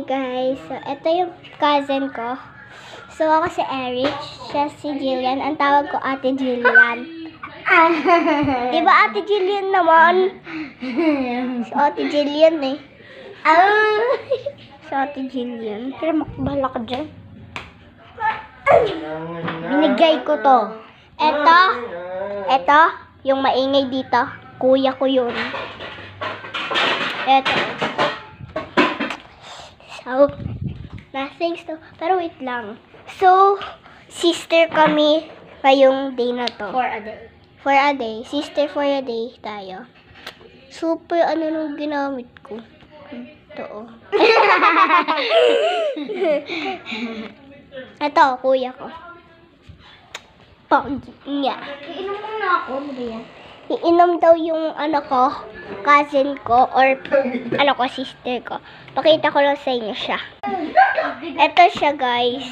Hi guys, so ito yung cousin ko. So ako si Eric, siya si Jillian. Ang tawag ko Ate Jillian. Diba Ate Jillian naman? Si Ate Jillian eh. Si Ate Jillian. Pero makabala ka dyan. Binigay ko to. Ito, yung maingay dito. Kuya ko yun. Ito. So, nothing. So, pero wait lang. So, sister kami ngayong day na to. For a day. For a day. Sister for a day tayo. Super ano nung ginamit ko. Ito oh. Ito, kuya ko. Pogi niya. Iinom muna ako, Maria. Iinom daw yung ano ko, cousin ko, or ano ko, sister ko. Pakita ko lang sa inyo siya. Ito siya guys.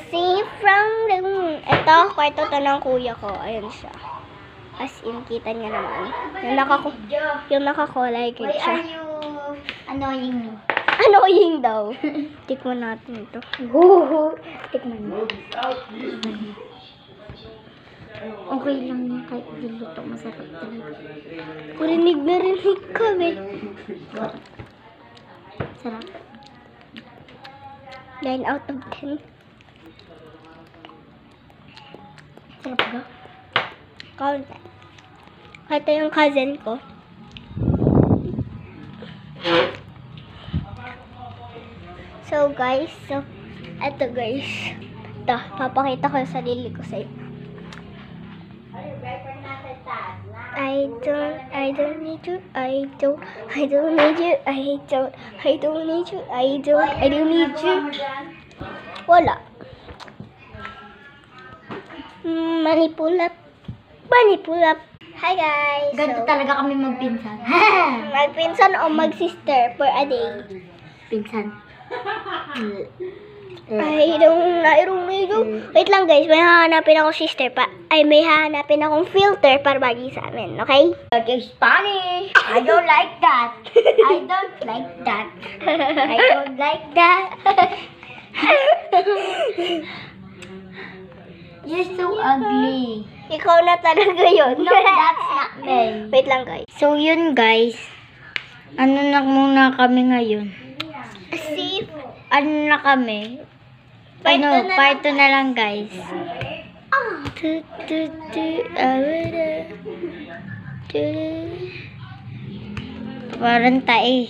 See from the moon. Ito, kwarto to ng kuya ko. Ayan siya. As in, kita niya naman. Yung nakakulay green Why siya. are you annoying me? Annoying daw. Tikman natin ito. Tikman mo. Okay lang yan kahit diluto. Masarap talaga. Rinig na rinig kami. Sarap. 9 out of 10. Sarap ka? Kaunti. Ito yung cousin ko. So guys, ito guys. Ito, papakita ko yung sarili ko sa inyo. I don't need you, I don't need you, I don't need you, I don't need you. Wala. Manipulap. Hi guys. Ganito talaga kami magpinsan. Magpinsan o magsister for a day. Pinsan. I don't need you. Wait lang guys, may hahanapin akong sister pa. Ay, may hahanapin akong filter para bagi sa amin, okay? That is funny. I don't like that. I don't like that. I don't like that. You're so ugly. Ikaw na talaga yun. No, that's not me. Wait lang guys. So yun guys. Ano na muna kami ngayon? See? Ano na kami? Part two na Part 2 na lang guys. Parang tae.